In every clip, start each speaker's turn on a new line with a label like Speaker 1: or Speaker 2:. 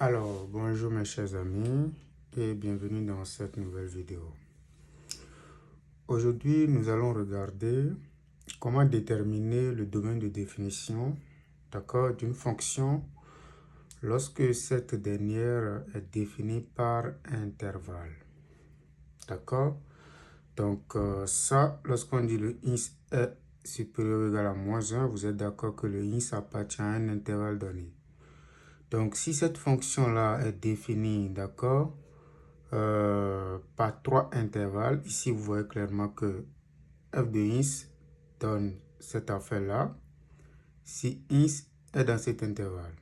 Speaker 1: Alors, bonjour mes chers amis et bienvenue dans cette nouvelle vidéo. Aujourd'hui, nous allons regarder comment déterminer le domaine de définition, d'accord, d'une fonction lorsque cette dernière est définie par intervalle. D'accord? Donc, ça, lorsqu'on dit le int est supérieur ou égal à moins 1, vous êtes d'accord que le int appartient à un intervalle donné. Donc, si cette fonction-là est définie, d'accord, par trois intervalles, ici, vous voyez clairement que f de int donne cette affaire-là, si int est dans cet intervalle.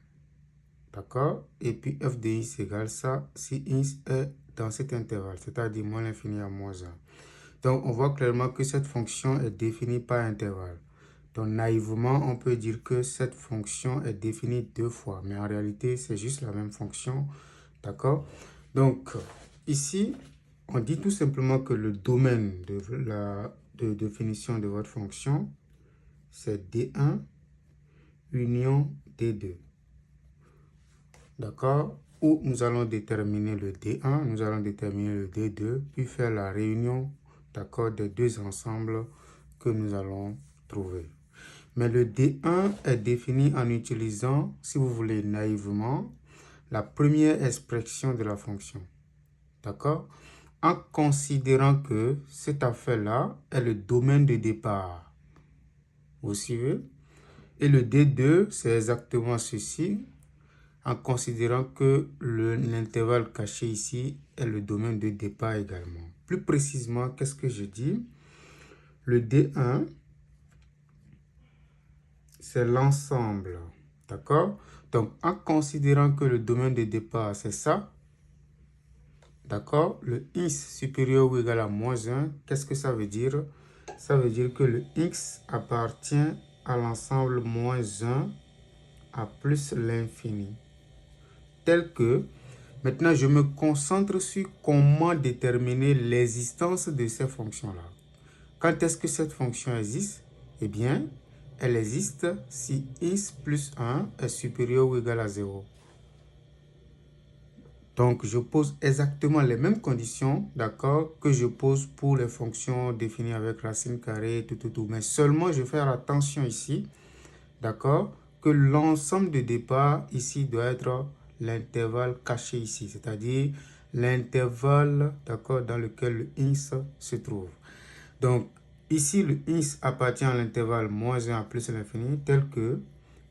Speaker 1: D'accord? Et puis f de int égale ça, si int est dans cet intervalle, c'est-à-dire moins l'infini à moins 1. Donc, on voit clairement que cette fonction est définie par intervalle. Donc, naïvement, on peut dire que cette fonction est définie deux fois. Mais en réalité, c'est juste la même fonction. D'accord? Donc, ici, on dit tout simplement que le domaine de définition de votre fonction, c'est D1 union D2. D'accord? Où nous allons déterminer le D1, nous allons déterminer le D2, puis faire la réunion, d'accord, des deux ensembles que nous allons trouver. Mais le D1 est défini en utilisant, si vous voulez naïvement, la première expression de la fonction. D'accord? En considérant que cette affaire-là est le domaine de départ. Vous suivez? Et le D2, c'est exactement ceci, en considérant que l'intervalle caché ici est le domaine de départ également. Plus précisément, qu'est-ce que je dis? Le D1, c'est l'ensemble. D'accord? Donc, en considérant que le domaine de départ, c'est ça, d'accord? Le x supérieur ou égal à moins 1, qu'est-ce que ça veut dire? Ça veut dire que le x appartient à l'ensemble moins 1 à plus l'infini. Tel que, maintenant, je me concentre sur comment déterminer l'existence de ces fonctions-là. Quand est-ce que cette fonction existe? Eh bien, elle existe si x plus 1 est supérieur ou égal à 0. Donc, je pose exactement les mêmes conditions, d'accord, que je pose pour les fonctions définies avec racine carrée, tout. Mais seulement, je vais faire attention ici, d'accord, que l'ensemble de départ ici doit être l'intervalle caché ici, c'est-à-dire l'intervalle, d'accord, dans lequel le int se trouve. Donc, ici, le int appartient à l'intervalle moins 1 à plus l'infini, tel que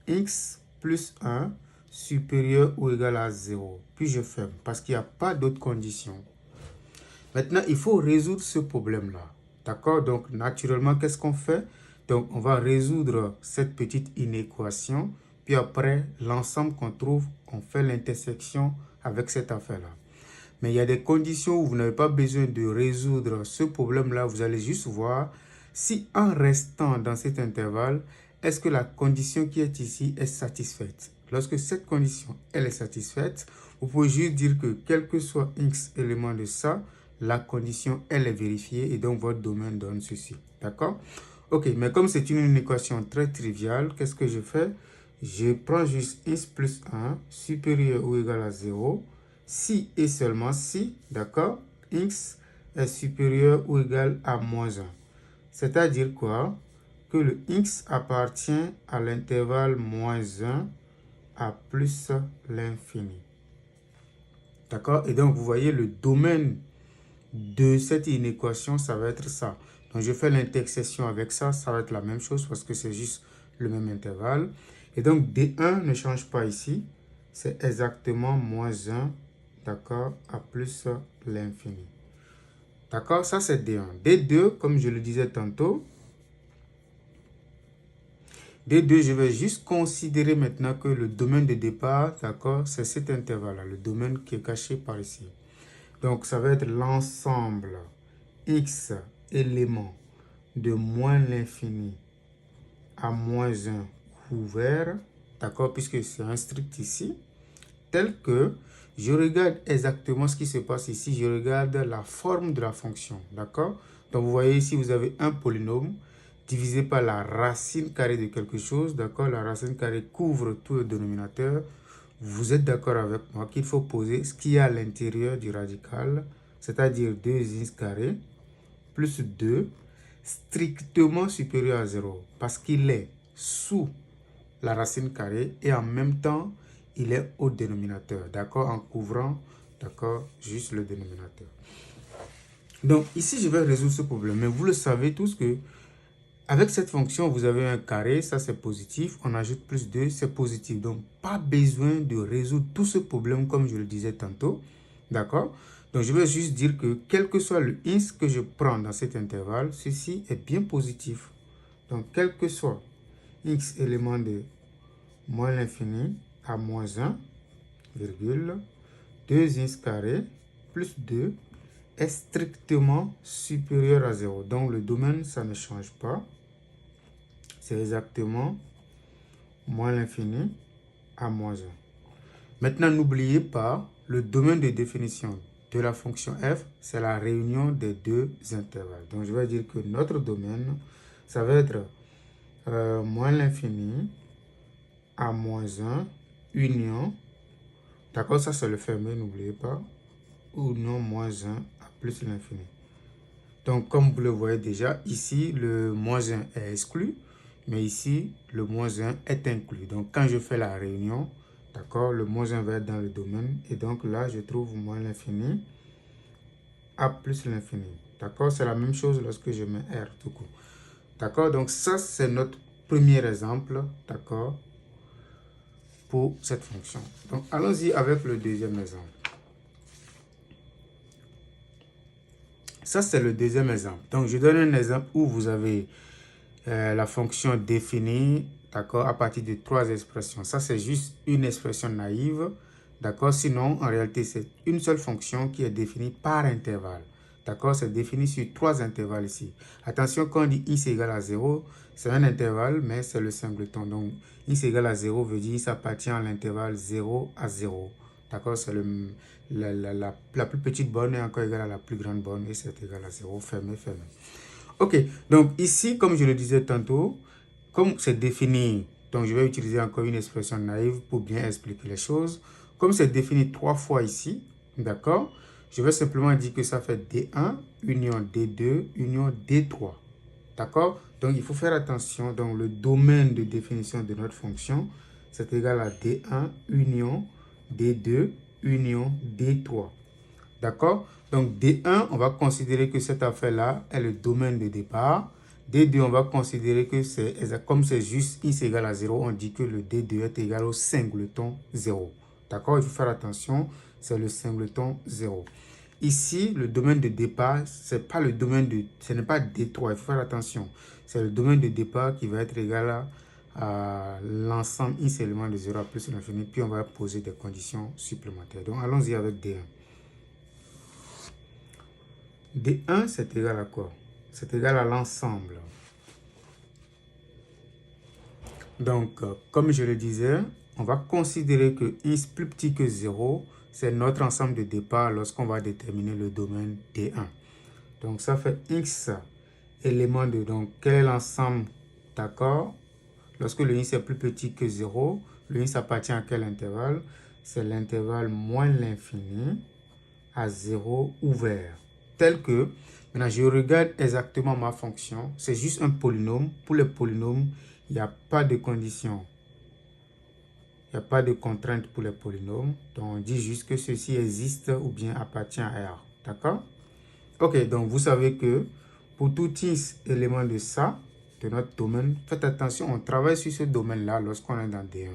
Speaker 1: x plus 1 supérieur ou égal à 0. Puis je ferme, parce qu'il n'y a pas d'autres conditions. Maintenant, il faut résoudre ce problème-là. D'accord? Donc, naturellement, qu'est-ce qu'on fait? Donc, on va résoudre cette petite inéquation. Puis après, l'ensemble qu'on trouve, on fait l'intersection avec cette affaire-là. Mais il y a des conditions où vous n'avez pas besoin de résoudre ce problème-là. Vous allez juste voir si en restant dans cet intervalle, est-ce que la condition qui est ici est satisfaite. Lorsque cette condition, elle est satisfaite, vous pouvez juste dire que quel que soit x élément de ça, la condition, elle est vérifiée et donc votre domaine donne ceci. D'accord? Ok, mais comme c'est une équation très triviale, qu'est-ce que je fais? Je prends juste x plus 1 supérieur ou égal à 0. Si et seulement si, d'accord, x est supérieur ou égal à moins 1. C'est-à-dire quoi? Que le x appartient à l'intervalle moins 1 à plus l'infini. D'accord? Et donc, vous voyez, le domaine de cette inéquation, ça va être ça. Donc, je fais l'intersection avec ça, ça va être la même chose parce que c'est juste le même intervalle. Et donc, D1 ne change pas ici. C'est exactement moins 1, d'accord, à plus l'infini. D'accord? Ça, c'est D1. D2, comme je le disais tantôt, D2, je vais juste considérer maintenant que le domaine de départ, d'accord, c'est cet intervalle-là, le domaine qui est caché par ici. Donc, ça va être l'ensemble x éléments de moins l'infini à moins 1 ouvert, d'accord, puisque c'est un strict ici, tel que je regarde exactement ce qui se passe ici, je regarde la forme de la fonction, d'accord. Donc, vous voyez ici, vous avez un polynôme divisé par la racine carrée de quelque chose, d'accord. La racine carrée couvre tout le dénominateur. vous êtes d'accord avec moi qu'il faut poser ce qu'il y a à l'intérieur du radical, c'est-à-dire 2x carré plus 2 strictement supérieur à 0 parce qu'il est sous la racine carrée et en même temps, il est au dénominateur, d'accord, en couvrant, d'accord, juste le dénominateur. Donc ici, je vais résoudre ce problème, mais vous le savez tous que avec cette fonction, vous avez un carré, ça c'est positif, on ajoute plus 2, c'est positif. Donc, pas besoin de résoudre tout ce problème comme je le disais tantôt, d'accord? Donc, je vais juste dire que quel que soit le x que je prends dans cet intervalle, ceci est bien positif. Donc, quel que soit x élément de moins l'infini à moins 1, virgule, 2x carré plus 2 est strictement supérieur à 0. Donc, le domaine, ça ne change pas. C'est exactement moins l'infini à moins 1. Maintenant, n'oubliez pas, le domaine de définition de la fonction f, c'est la réunion des deux intervalles. Donc, je vais dire que notre domaine, ça va être moins l'infini à moins 1, union, d'accord, ça c'est le fermé, n'oubliez pas, union moins 1 à plus l'infini. Donc, comme vous le voyez déjà, ici, le moins 1 est exclu, mais ici, le moins 1 est inclus. Donc, quand je fais la réunion, d'accord, le moins 1 va être dans le domaine. Et donc, là, je trouve moins l'infini à plus l'infini. D'accord, c'est la même chose lorsque je mets R tout court. D'accord, donc ça, c'est notre premier exemple, d'accord, pour cette fonction. Donc, allons-y avec le deuxième exemple. Ça, c'est le deuxième exemple. Donc, je donne un exemple où vous avez la fonction définie, d'accord, à partir de trois expressions. Ça, c'est juste une expression naïve, d'accord. Sinon, en réalité, c'est une seule fonction qui est définie par intervalle. D'accord, c'est défini sur trois intervalles ici. Attention, quand on dit x égale à 0, c'est un intervalle, mais c'est le singleton. Donc, x égale à 0 veut dire ça appartient à l'intervalle 0 à 0. D'accord, c'est la plus petite borne est encore égale à la plus grande borne et c'est égal à 0, fermé, fermé. Ok, donc ici, comme je le disais tantôt, comme c'est défini, donc je vais utiliser encore une expression naïve pour bien expliquer les choses. Comme c'est défini trois fois ici, d'accord, je vais simplement dire que ça fait D1, union D2, union D3. D'accord? Donc il faut faire attention, donc le domaine de définition de notre fonction, c'est égal à D1, union D2, union D3. D'accord? Donc, D1, on va considérer que cette affaire-là est le domaine de départ. D2, on va considérer que c'est, comme c'est juste x égale à 0, on dit que le D2 est égal au singleton 0. D'accord? Il faut faire attention, c'est le singleton 0. Ici, le domaine de départ, c'est pas le domaine de, ce n'est pas D3, il faut faire attention. C'est le domaine de départ qui va être égal à l'ensemble x éléments de 0 à plus l'infini, puis on va poser des conditions supplémentaires. Donc, allons-y avec D1. D1, c'est égal à quoi? C'est égal à l'ensemble. Donc, comme je le disais, on va considérer que x plus petit que 0, c'est notre ensemble de départ lorsqu'on va déterminer le domaine D1. Donc, ça fait x éléments de... Donc, quel est l'ensemble? D'accord? Lorsque le x est plus petit que 0, le x appartient à quel intervalle? C'est l'intervalle moins l'infini à 0 ouvert. Tel que, maintenant je regarde exactement ma fonction, c'est juste un polynôme. Pour les polynômes, il n'y a pas de condition. Il n'y a pas de contrainte pour les polynômes. Donc on dit juste que ceci existe ou bien appartient à R. D'accord? Ok, donc vous savez que pour tout x élément de ça, de notre domaine, faites attention, on travaille sur ce domaine-là lorsqu'on est dans D1.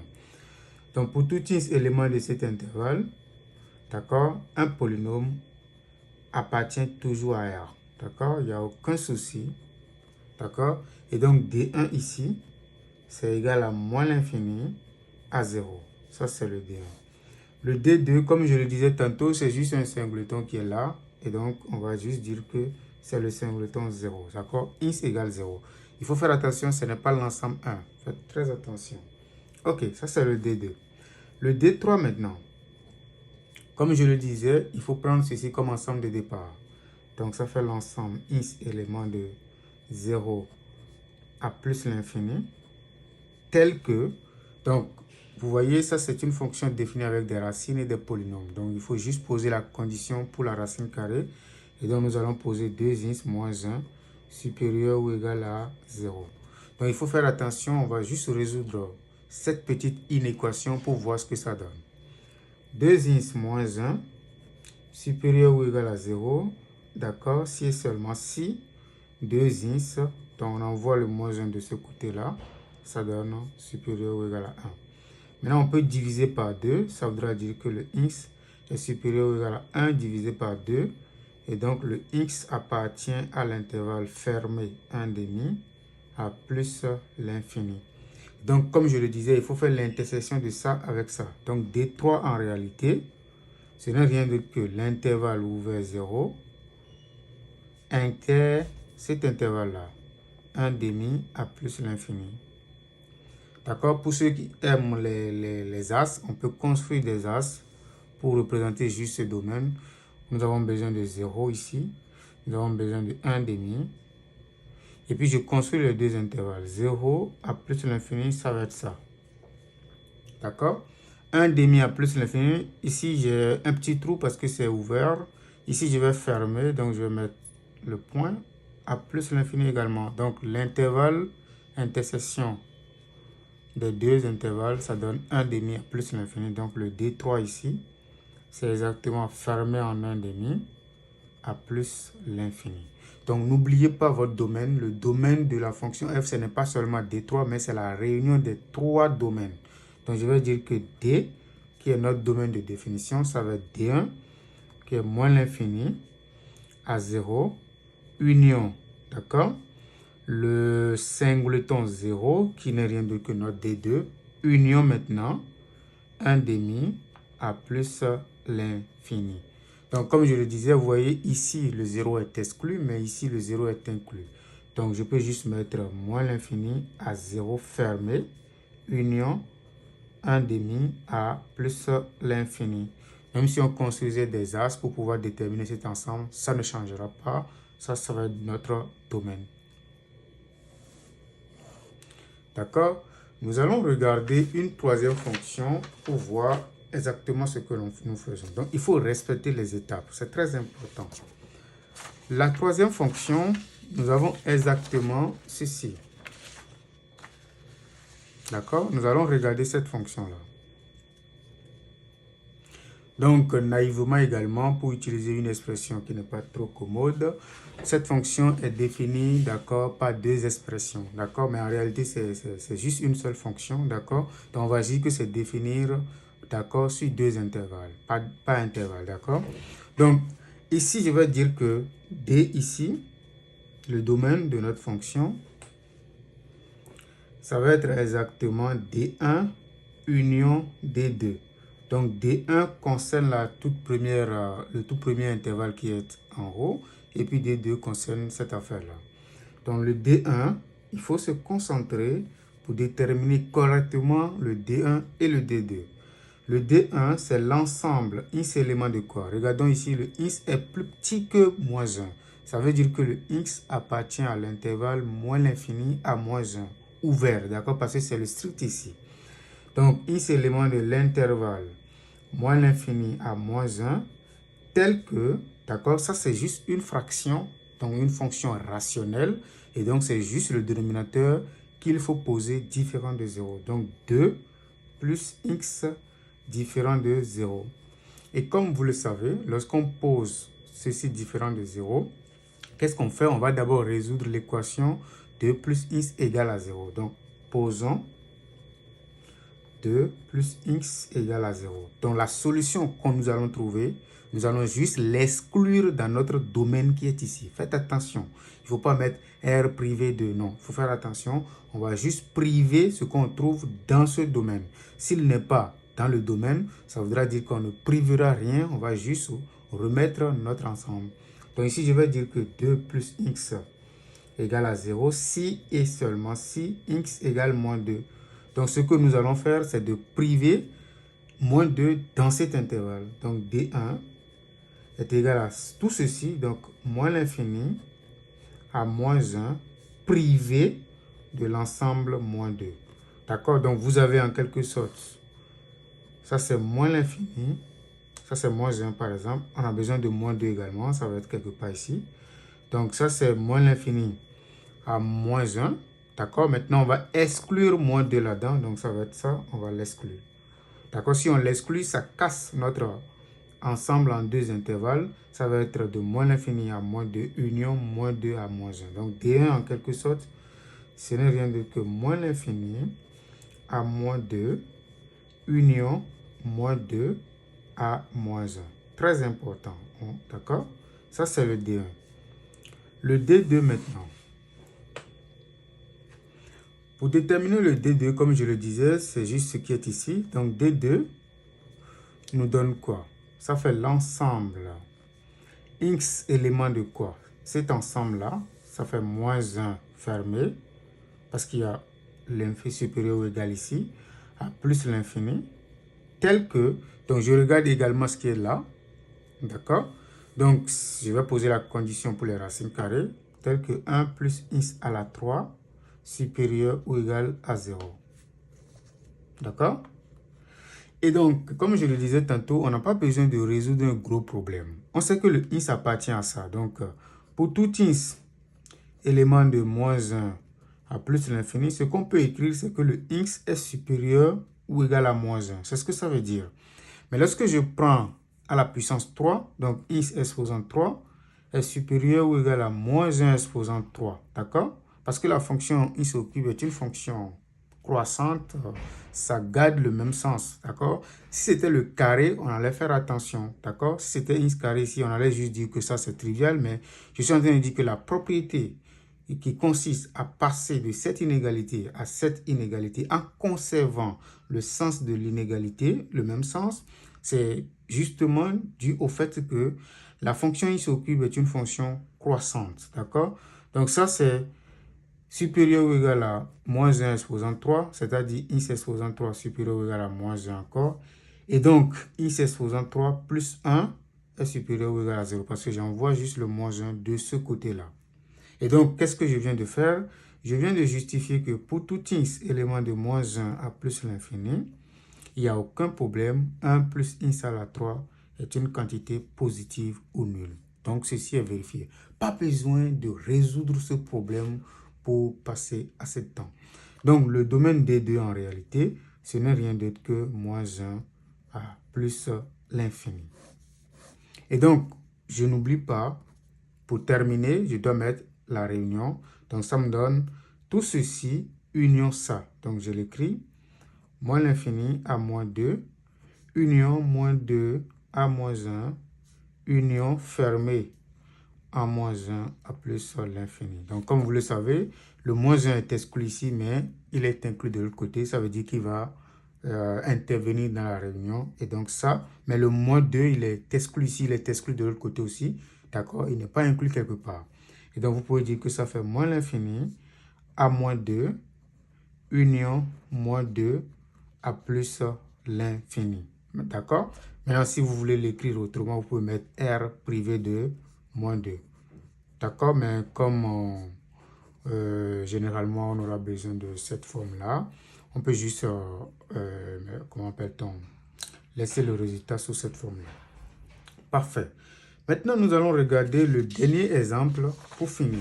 Speaker 1: Donc pour tout x élément de cet intervalle, d'accord, un polynôme appartient toujours à R. D'accord? Il n'y a aucun souci. D'accord? Et donc, D1 ici, c'est égal à moins l'infini à 0. Ça, c'est le D1. Le D2, comme je le disais tantôt, c'est juste un singleton qui est là. Et donc, on va juste dire que c'est le singleton 0. D'accord? X égale 0. Il faut faire attention, ce n'est pas l'ensemble 1. Faites très attention. Ok, ça, c'est le D2. Le D3 maintenant. Comme je le disais, il faut prendre ceci comme ensemble de départ. Donc, ça fait l'ensemble x éléments de 0 à plus l'infini, tel que, donc, vous voyez, ça c'est une fonction définie avec des racines et des polynômes. Donc il faut juste poser la condition pour la racine carrée. Et donc nous allons poser 2x moins 1 supérieur ou égal à 0. Donc il faut faire attention, on va juste résoudre cette petite inéquation pour voir ce que ça donne. 2x moins 1 supérieur ou égal à 0. D'accord, si et seulement si 2x, donc on envoie le moins 1 de ce côté-là, ça donne supérieur ou égal à 1. Maintenant, on peut diviser par 2, ça voudra dire que le x est supérieur ou égal à 1 divisé par 2. Et donc, le x appartient à l'intervalle fermé 1 demi à plus l'infini. Donc, comme je le disais, il faut faire l'intersection de ça avec ça. Donc, D3 en réalité, ce n'est rien d'autre que l'intervalle ouvert 0 inter cet intervalle-là, 1 demi à plus l'infini. D'accord? Pour ceux qui aiment les as, on peut construire des as pour représenter juste ce domaine. Nous avons besoin de 0 ici. Nous avons besoin de 1 demi. Et puis je construis les deux intervalles. 0 à plus l'infini, ça va être ça. D'accord? 1 demi à plus l'infini. Ici, j'ai un petit trou parce que c'est ouvert. Ici, je vais fermer. Donc, je vais mettre le point à plus l'infini également. Donc, l'intervalle intersection des deux intervalles, ça donne 1 demi à plus l'infini. Donc, le D3 ici, c'est exactement fermé en 1 demi à plus l'infini. Donc, n'oubliez pas votre domaine. Le domaine de la fonction f, ce n'est pas seulement D3, mais c'est la réunion des trois domaines. Donc, je vais dire que D, qui est notre domaine de définition, ça va être D1, qui est moins l'infini à 0, union, d'accord? Le singleton 0, qui n'est rien d'autre que notre D2, union maintenant, 1 demi à plus l'infini. Donc, comme je le disais, vous voyez, ici, le 0 est exclu, mais ici, le 0 est inclus. Donc, je peux juste mettre moins l'infini à 0 fermé, union, 1 demi à plus l'infini. Même si on construisait des as pour pouvoir déterminer cet ensemble, ça ne changera pas. Ça va être notre domaine. D'accord? Nous allons regarder une troisième fonction pour voir exactement ce que nous faisons. Donc, il faut respecter les étapes. C'est très important. La troisième fonction, nous avons exactement ceci. D'accord? Nous allons regarder cette fonction-là. Donc, naïvement également, pour utiliser une expression qui n'est pas trop commode, cette fonction est définie, d'accord, par deux expressions, d'accord? Mais en réalité, c'est juste une seule fonction, d'accord? Donc, on va dire que c'est définir, d'accord, sur deux intervalles, pas intervalle, d'accord? Donc, ici, je vais dire que D ici, le domaine de notre fonction, ça va être exactement D1 union D2. Donc, D1 concerne le tout premier intervalle qui est en haut. Et puis, D2 concerne cette affaire-là. Donc, le D1, il faut se concentrer pour déterminer correctement le D1 et le D2. Le D1, c'est l'ensemble, x élément de quoi? Regardons ici, le x est plus petit que moins 1. Ça veut dire que le x appartient à l'intervalle moins l'infini à moins 1. Ouvert, d'accord? Parce que c'est le strict ici. Donc, x élément de l'intervalle moins l'infini à moins 1, tel que, d'accord, ça c'est juste une fraction, donc une fonction rationnelle, et donc c'est juste le dénominateur qu'il faut poser différent de 0. Donc 2 plus x différent de 0. Et comme vous le savez, lorsqu'on pose ceci différent de 0, qu'est-ce qu'on fait? On va d'abord résoudre l'équation 2 plus x égale à 0. Donc, posons 2 plus x égale à 0. Donc, la solution que nous allons trouver, nous allons juste l'exclure dans notre domaine qui est ici. Faites attention. Il ne faut pas mettre R privé de non. Il faut faire attention. On va juste priver ce qu'on trouve dans ce domaine. S'il n'est pas dans le domaine, ça voudra dire qu'on ne privera rien. On va juste remettre notre ensemble. Donc, ici, je vais dire que 2 plus x égale à 0 si et seulement si x égale moins 2. Donc, ce que nous allons faire, c'est de priver moins 2 dans cet intervalle. Donc, D1 est égal à tout ceci, donc moins l'infini à moins 1 privé de l'ensemble moins 2. D'accord? Donc, vous avez en quelque sorte Ça, c'est moins l'infini. Ça, c'est moins 1, par exemple. On a besoin de moins 2 également. Ça va être quelque part ici. Donc, ça, c'est moins l'infini à moins 1. D'accord? Maintenant, on va exclure moins 2 là-dedans. Donc, ça va être ça. On va l'exclure. D'accord? Si on l'exclut, ça casse notre ensemble en deux intervalles. Ça va être de moins l'infini à moins 2, union moins 2 à moins 1. Donc, D1, en quelque sorte, ce n'est rien d'autre que moins l'infini à moins 2, union moins 2 à moins 1. Très important. D'accord? Ça, c'est le D1. Le D2 maintenant. Pour déterminer le D2, comme je le disais, c'est juste ce qui est ici. Donc, D2 nous donne quoi? Ça fait l'ensemble. X élément de quoi? Cet ensemble-là, ça fait moins 1 fermé, parce qu'il y a l'infini supérieur ou égal ici, à plus l'infini, tel que, donc je regarde également ce qui est là, d'accord? Donc, je vais poser la condition pour les racines carrées, tel que 1 plus x à la 3 supérieur ou égal à 0. D'accord? Et donc, comme je le disais tantôt, on n'a pas besoin de résoudre un gros problème. On sait que le x appartient à ça. Donc, pour tout x élément de moins 1 à plus l'infini, ce qu'on peut écrire, c'est que le x est supérieur ou égal à moins 1. C'est ce que ça veut dire. Mais lorsque je prends à la puissance 3, donc x exposant 3 est supérieur ou égal à moins 1 exposant 3. D'accord? Parce que la fonction x au cube est une fonction croissante, ça garde le même sens. D'accord? Si c'était le carré, on allait faire attention. D'accord? Si c'était x carré ici, on allait juste dire que ça c'est trivial, mais je suis en train de dire que la propriété qui consiste à passer de cette inégalité à cette inégalité en conservant le sens de l'inégalité, le même sens, c'est justement dû au fait que la fonction x au cube est une fonction croissante. D'accord? Donc ça, c'est supérieur ou égal à moins 1 exposant 3, c'est-à-dire x exposant 3 supérieur ou égal à moins 1 encore. Et donc, x exposant 3 plus 1 est supérieur ou égal à 0, parce que j'envoie juste le moins 1 de ce côté-là. Et donc, qu'est-ce que je viens de faire? Je viens de justifier que pour tout x élément de moins 1 à plus l'infini, il n'y a aucun problème. 1 plus x à la 3 est une quantité positive ou nulle. Donc, ceci est vérifié. Pas besoin de résoudre ce problème pour passer à ce temps. Donc, le domaine D2 en réalité, ce n'est rien d'autre que moins 1 à plus l'infini. Et donc, je n'oublie pas, pour terminer, je dois mettre la réunion. Donc, ça me donne tout ceci, union ça. Donc, je l'écris, moins l'infini à moins 2, union moins 2 à moins 1, union fermée à moins 1 à plus l'infini. Donc, comme vous le savez, le moins 1 est exclu ici, mais il est inclus de l'autre côté. Ça veut dire qu'il va intervenir dans la réunion. Et donc ça, mais le moins 2, il est exclu ici, il est exclu de l'autre côté aussi. D'accord? Il n'est pas inclus quelque part. Et donc, vous pouvez dire que ça fait moins l'infini à moins 2, union moins 2 à plus l'infini. D'accord? Maintenant, si vous voulez l'écrire autrement, vous pouvez mettre R privé de moins 2. D'accord? Mais comme généralement, on aura besoin de cette forme-là, on peut juste, comment appelle-t-on, laisser le résultat sous cette forme-là. Parfait. Maintenant, nous allons regarder le dernier exemple pour finir.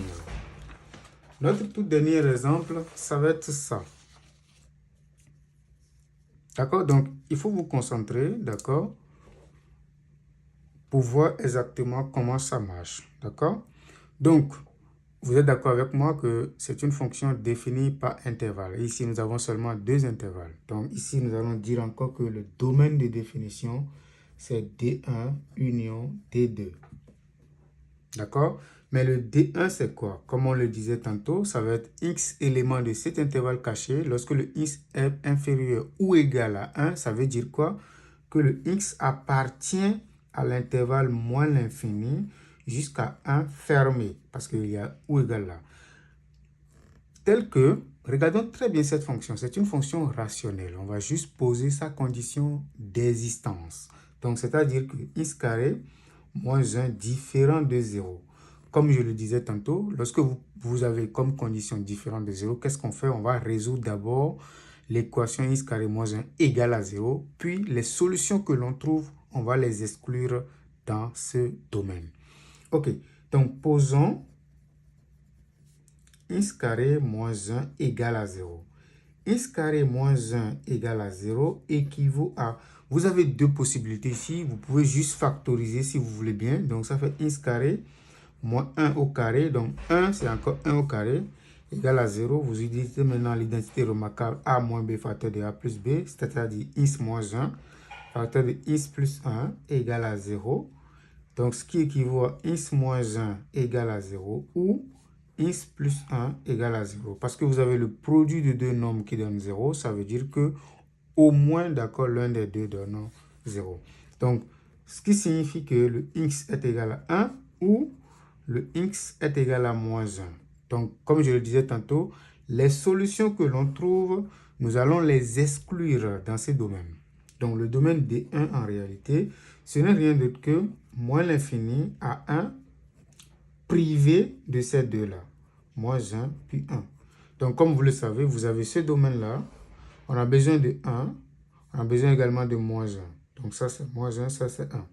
Speaker 1: Notre tout dernier exemple, ça va être ça. D'accord? Donc, il faut vous concentrer, d'accord, pour voir exactement comment ça marche. D'accord? Donc, vous êtes d'accord avec moi que c'est une fonction définie par intervalle. Ici, nous avons seulement deux intervalles. Donc, ici, nous allons dire encore que le domaine de définition, c'est D1 union D2. D'accord? Mais le D1, c'est quoi? Comme on le disait tantôt, ça va être x éléments de cet intervalle caché. Lorsque le x est inférieur ou égal à 1, ça veut dire quoi? Que le x appartient à l'intervalle moins l'infini jusqu'à 1 fermé, parce qu'il y a ou égal là. Tel que, regardons très bien cette fonction, c'est une fonction rationnelle. On va juste poser sa condition d'existence. Donc, c'est-à-dire que x carré moins 1 différent de 0. Comme je le disais tantôt, lorsque vous avez comme condition différente de 0, qu'est-ce qu'on fait? On va résoudre d'abord l'équation x carré moins 1 égale à 0. Puis, les solutions que l'on trouve, on va les exclure dans ce domaine. OK. Donc, posons x carré moins 1 égale à 0. X carré moins 1 égale à 0 équivaut à... Vous avez deux possibilités ici. Vous pouvez juste factoriser si vous voulez bien. Donc, ça fait x carré moins 1 au carré. Donc, 1, c'est encore 1 au carré égale à 0. Vous utilisez maintenant l'identité remarquable a moins b facteur de a plus b, c'est-à-dire x moins 1 facteur de x plus 1 égale à 0. Donc, ce qui équivaut à x moins 1 égale à 0 ou x plus 1 égale à 0. Parce que vous avez le produit de deux nombres qui donne 0, ça veut dire que au moins, d'accord, l'un des deux donne 0. Donc, ce qui signifie que le x est égal à 1 ou le x est égal à moins 1. Donc, comme je le disais tantôt, les solutions que l'on trouve, nous allons les exclure dans ces domaines. Donc, le domaine D1, en réalité, ce n'est rien d'autre que moins l'infini à 1 privé de ces deux-là. Moins 1, puis 1. Donc, comme vous le savez, vous avez ce domaine-là. On a besoin de 1. On a besoin également de moins 1. Donc, ça, c'est moins 1, ça, c'est 1.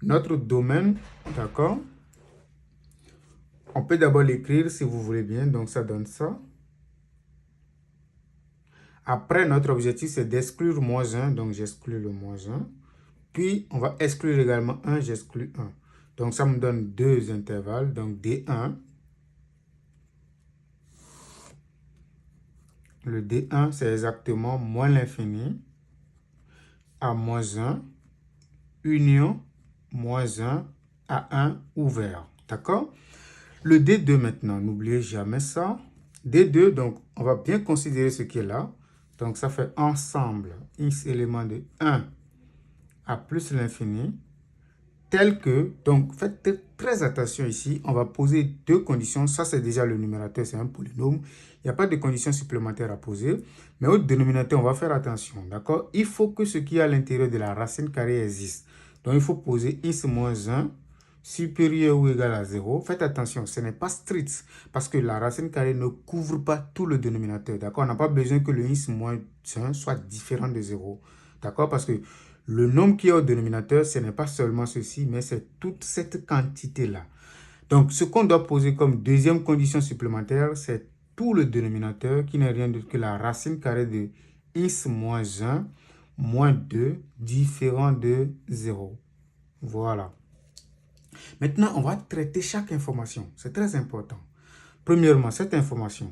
Speaker 1: Notre domaine, d'accord? On peut d'abord l'écrire si vous voulez bien. Donc, ça donne ça. Après, notre objectif, c'est d'exclure moins 1. Donc, j'exclus le moins 1. Puis, on va exclure également 1. J'exclus 1. Donc, ça me donne deux intervalles. Donc, D1. Le D1, c'est exactement moins l'infini à moins 1, union moins 1 à 1 ouvert. D'accord? Le D2 maintenant, n'oubliez jamais ça. D2, donc, on va bien considérer ce qui est là. Donc, ça fait ensemble x éléments de 1 à plus l'infini, tel que, donc, faites très attention ici, on va poser deux conditions. Ça, c'est déjà le numérateur, c'est un polynôme. Il n'y a pas de conditions supplémentaires à poser. Mais au dénominateur, on va faire attention, d'accord? Il faut que ce qui est à l'intérieur de la racine carrée existe. Donc, il faut poser x moins 1 supérieur ou égal à 0. Faites attention, ce n'est pas strict parce que la racine carrée ne couvre pas tout le dénominateur, d'accord? On n'a pas besoin que le x moins 1 soit différent de 0, d'accord? Parce que le nombre qui est au dénominateur, ce n'est pas seulement ceci, mais c'est toute cette quantité-là. Donc, ce qu'on doit poser comme deuxième condition supplémentaire, c'est tout le dénominateur qui n'est rien d'autre que la racine carrée de x moins 1 moins 2 différent de 0. Voilà. Maintenant, on va traiter chaque information. C'est très important. Premièrement, cette information.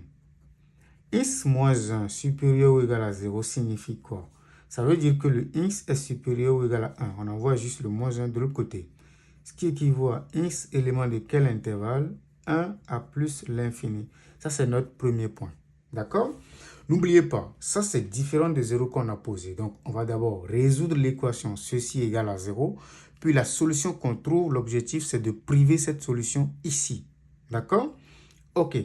Speaker 1: X moins 1 supérieur ou égal à 0 signifie quoi? Ça veut dire que le x est supérieur ou égal à 1. On envoie juste le moins 1 de l'autre côté. Ce qui équivaut à x élément de quel intervalle? 1 à plus l'infini. Ça, c'est notre premier point. D'accord? N'oubliez pas, ça, c'est différent de 0 qu'on a posé. Donc, on va d'abord résoudre l'équation ceci égale à 0. Puis, la solution qu'on trouve, l'objectif, c'est de priver cette solution ici. D'accord? OK.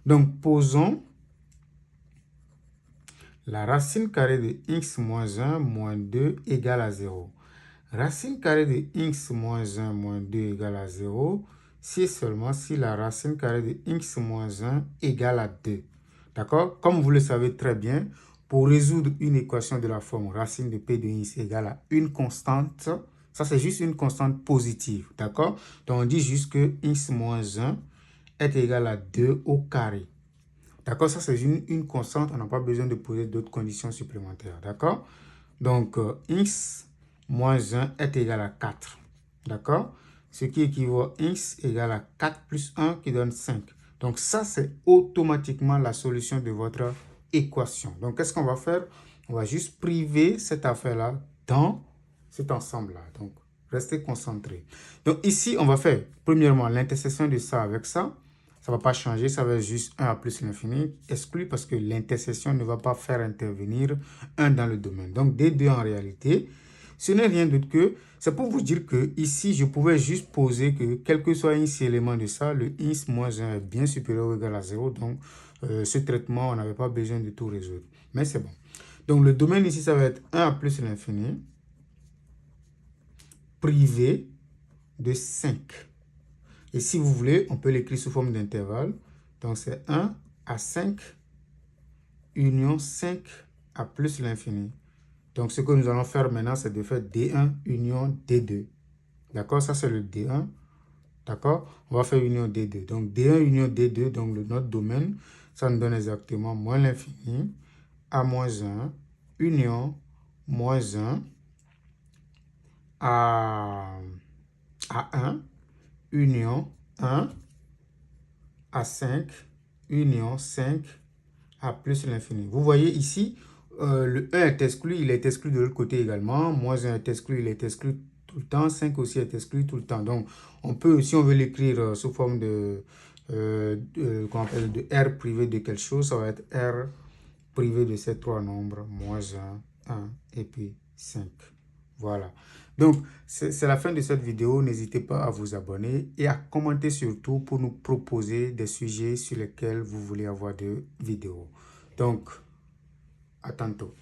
Speaker 1: Donc, posons la racine carrée de x moins 1 moins 2 égale à 0. Racine carrée de x moins 1 moins 2 égale à 0, si et seulement si la racine carrée de x moins 1 égale à 2. D'accord? Comme vous le savez très bien, pour résoudre une équation de la forme racine de p de x égale à une constante, ça c'est juste une constante positive. D'accord? Donc on dit juste que x moins 1 est égal à 2 au carré. D'accord? Ça c'est une constante, on n'a pas besoin de poser d'autres conditions supplémentaires. D'accord? Donc x moins 1 est égal à 4. D'accord? Ce qui équivaut à x égale à 4 plus 1 qui donne 5. Donc, ça, c'est automatiquement la solution de votre équation. Donc, qu'est-ce qu'on va faire? On va juste priver cette affaire-là dans cet ensemble-là. Donc, restez concentrés. Donc, ici, on va faire, premièrement, l'intersection de ça avec ça. Ça ne va pas changer, ça va être juste 1 à plus l'infini, exclu parce que l'intersection ne va pas faire intervenir 1 dans le domaine. Donc, D2 en réalité, ce n'est rien d'autre que, c'est pour vous dire que ici, je pouvais juste poser que, quel que soit ici élément de ça, le x moins 1 est bien supérieur ou égal à 0. Donc, ce traitement, on n'avait pas besoin de tout résoudre. Mais c'est bon. Donc, le domaine ici, ça va être 1 à plus l'infini, privé de 5. Et si vous voulez, on peut l'écrire sous forme d'intervalle. Donc, c'est 1 à 5, union 5 à plus l'infini. Donc, ce que nous allons faire maintenant, c'est de faire D1 union D2. D'accord? Ça, c'est le D1. D'accord? On va faire union D2. Donc, D1 union D2, donc notre domaine, ça nous donne exactement moins l'infini, à moins 1, union, moins 1, à 1, union 1, à 5, union 5, à plus l'infini. Vous voyez ici, le 1 est exclu, il est exclu de l'autre côté également. Moins 1 est exclu, il est exclu tout le temps. 5 aussi est exclu tout le temps. Donc, on peut, si on veut l'écrire sous forme qu'on appelle de R privé de quelque chose, ça va être R privé de ces trois nombres, moins 1 et puis 5. Voilà. Donc, c'est la fin de cette vidéo. N'hésitez pas à vous abonner et à commenter surtout pour nous proposer des sujets sur lesquels vous voulez avoir des vidéos. Donc, à tantôt.